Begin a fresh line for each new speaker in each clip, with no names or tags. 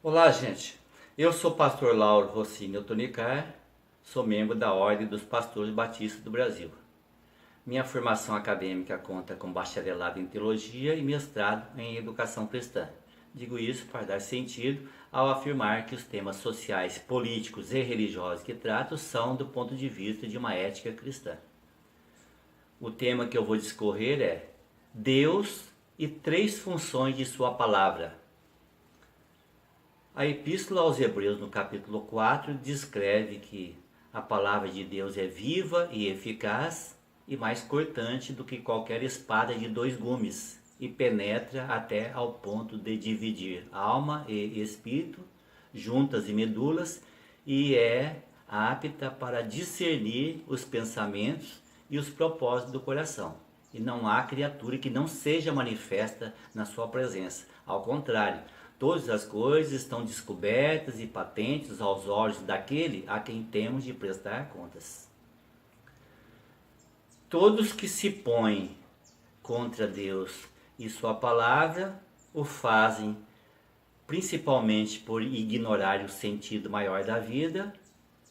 Olá, gente. Eu sou o pastor Lauro Rossini Otonicar, sou membro da Ordem dos Pastores Batistas do Brasil. Minha formação acadêmica conta com bacharelado em teologia e mestrado em educação cristã. Digo isso para dar sentido ao afirmar que os temas sociais, políticos e religiosos que trato são do ponto de vista de uma ética cristã. O tema que eu vou discorrer é Deus e três funções de sua palavra. A Epístola aos Hebreus, no capítulo 4, descreve que a palavra de Deus é viva e eficaz e mais cortante do que qualquer espada de dois gumes e penetra até ao ponto de dividir alma e espírito, juntas e medulas, e é apta para discernir os pensamentos e os propósitos do coração. E não há criatura que não seja manifesta na sua presença. Ao contrário, todas as coisas estão descobertas e patentes aos olhos daquele a quem temos de prestar contas. Todos que se põem contra Deus e sua palavra o fazem principalmente por ignorar o sentido maior da vida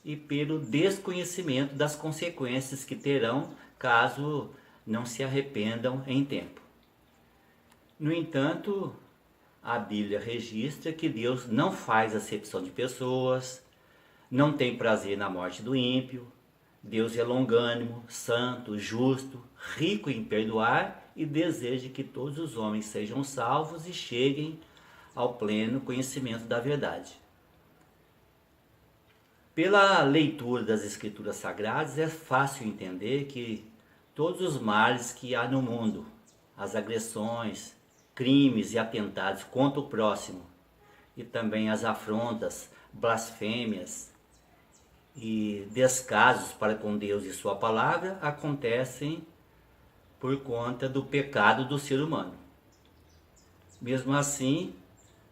e pelo desconhecimento das consequências que terão caso não se arrependam em tempo. No entanto, a Bíblia registra que Deus não faz acepção de pessoas, não tem prazer na morte do ímpio. Deus é longânimo, santo, justo, rico em perdoar e deseja que todos os homens sejam salvos e cheguem ao pleno conhecimento da verdade. Pela leitura das Escrituras Sagradas é fácil entender que todos os males que há no mundo, as agressões, crimes e atentados contra o próximo, e também as afrontas, blasfêmias e descasos para com Deus e sua palavra acontecem por conta do pecado do ser humano. Mesmo assim,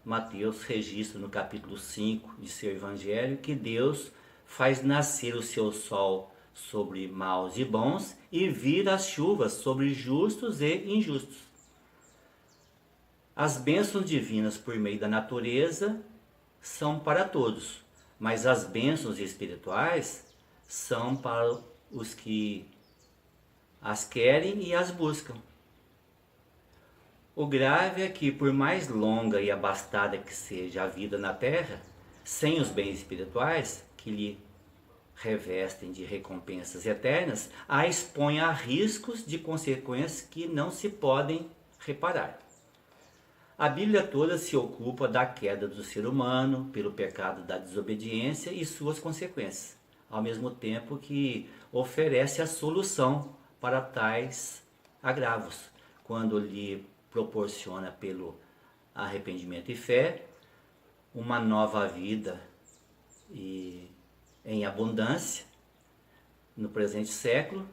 Mateus registra no capítulo 5 de seu evangelho que Deus faz nascer o seu sol sobre maus e bons e vira as chuvas sobre justos e injustos. As bênçãos divinas por meio da natureza são para todos, mas as bênçãos espirituais são para os que as querem e as buscam. O grave é que, por mais longa e abastada que seja a vida na terra, sem os bens espirituais que lhe revestem de recompensas eternas, a expõe a riscos de consequências que não se podem reparar. A Bíblia toda se ocupa da queda do ser humano pelo pecado da desobediência e suas consequências, ao mesmo tempo que oferece a solução para tais agravos, quando lhe proporciona pelo arrependimento e fé uma nova vida em abundância no presente século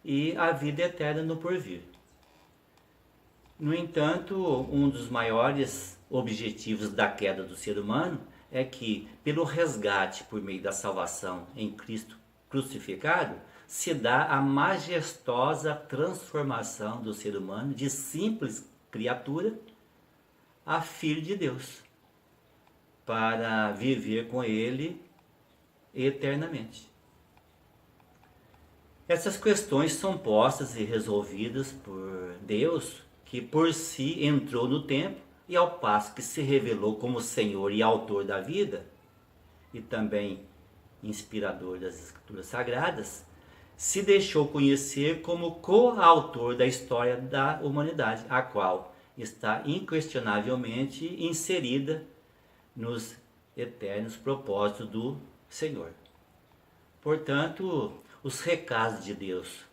e a vida eterna no porvir. No entanto, um dos maiores objetivos da queda do ser humano é que, pelo resgate por meio da salvação em Cristo crucificado, se dá a majestosa transformação do ser humano de simples criatura a filho de Deus, para viver com ele eternamente. Essas questões são postas e resolvidas por Deus, que por si entrou no tempo e ao passo que se revelou como Senhor e autor da vida, e também inspirador das Escrituras Sagradas, se deixou conhecer como coautor da história da humanidade, a qual está inquestionavelmente inserida nos eternos propósitos do Senhor. Portanto, os recados de Deus,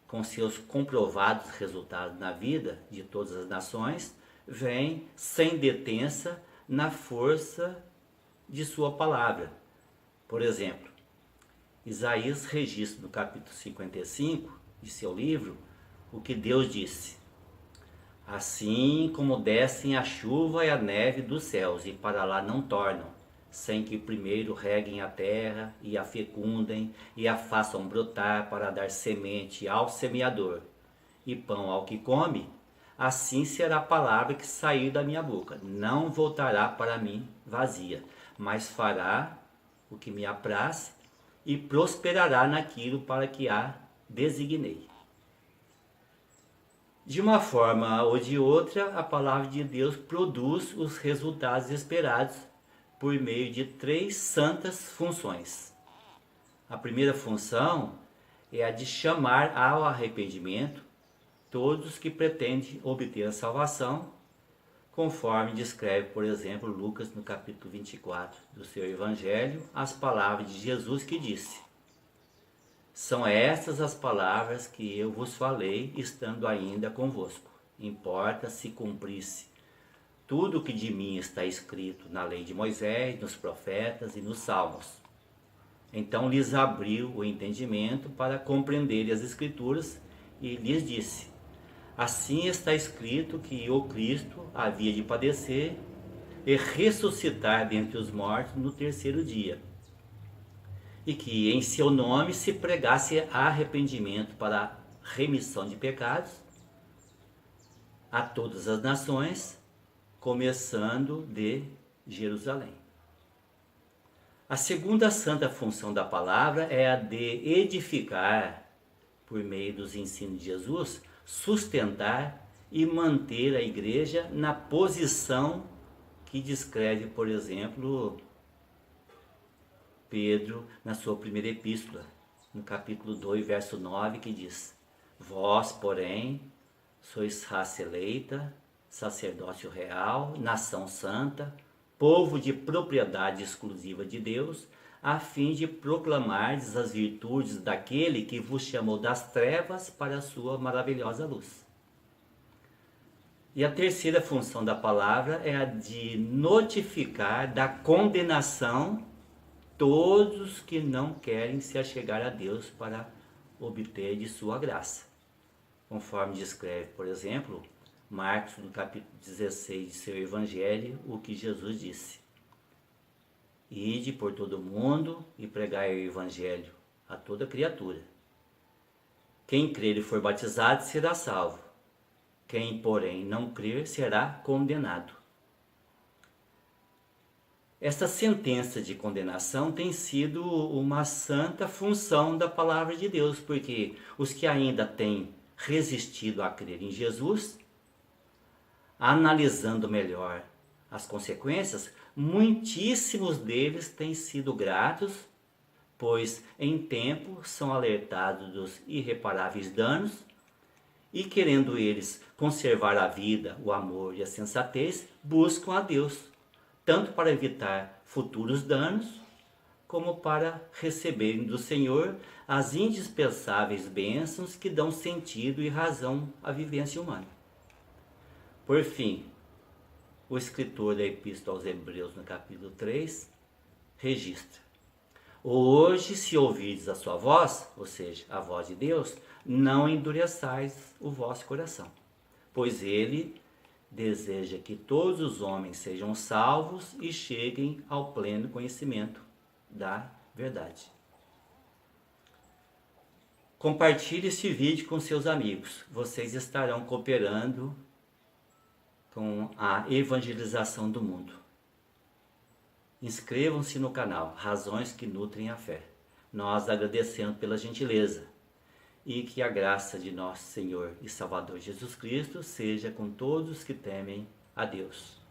com seus comprovados resultados na vida de todas as nações, vêm sem detença na força de sua palavra. Por exemplo, Isaías registra no capítulo 55 de seu livro o que Deus disse: assim como descem a chuva e a neve dos céus e para lá não tornam, sem que primeiro reguem a terra e a fecundem e a façam brotar para dar semente ao semeador e pão ao que come, assim será a palavra que sair da minha boca. Não voltará para mim vazia, mas fará o que me apraz e prosperará naquilo para que a designei. De uma forma ou de outra, a palavra de Deus produz os resultados esperados por meio de 3 santas funções. A primeira função é a de chamar ao arrependimento todos que pretendem obter a salvação, conforme descreve, por exemplo, Lucas no capítulo 24 do seu Evangelho, as palavras de Jesus que disse: são estas as palavras que eu vos falei, estando ainda convosco. Importa se cumprisse tudo o que de mim está escrito na lei de Moisés, nos profetas e nos salmos. Então lhes abriu o entendimento para compreenderem as Escrituras e lhes disse: assim está escrito que o Cristo havia de padecer e ressuscitar dentre os mortos no 3º dia, e que em seu nome se pregasse arrependimento para a remissão de pecados a todas as nações, começando de Jerusalém. A segunda santa função da palavra é a de edificar, por meio dos ensinos de Jesus, sustentar e manter a igreja na posição que descreve, por exemplo, Pedro na sua primeira epístola, no capítulo 2, verso 9, que diz: vós, porém, sois raça eleita, sacerdócio real, nação santa, povo de propriedade exclusiva de Deus, a fim de proclamardes as virtudes daquele que vos chamou das trevas para a sua maravilhosa luz. E a terceira função da palavra é a de notificar da condenação todos que não querem se achegar a Deus para obter de sua graça. Conforme descreve, por exemplo, Marcos, no capítulo 16 de seu Evangelho, o que Jesus disse: ide por todo o mundo e pregai o Evangelho a toda criatura. Quem crer e for batizado será salvo. Quem, porém, não crer será condenado. Esta sentença de condenação tem sido uma santa função da palavra de Deus, porque os que ainda têm resistido a crer em Jesus, analisando melhor as consequências, muitíssimos deles têm sido gratos, pois em tempo são alertados dos irreparáveis danos e, querendo eles conservar a vida, o amor e a sensatez, buscam a Deus, tanto para evitar futuros danos, como para receberem do Senhor as indispensáveis bênçãos que dão sentido e razão à vivência humana. Por fim, o escritor da Epístola aos Hebreus, no capítulo 3, registra: hoje, se ouvirdes a sua voz, ou seja, a voz de Deus, não endureçais o vosso coração, pois ele deseja que todos os homens sejam salvos e cheguem ao pleno conhecimento da verdade. Compartilhe este vídeo com seus amigos. Vocês estarão cooperando com a evangelização do mundo. Inscrevam-se no canal Razões que Nutrem a Fé. Nós agradecemos pela gentileza. E que a graça de nosso Senhor e Salvador Jesus Cristo seja com todos que temem a Deus.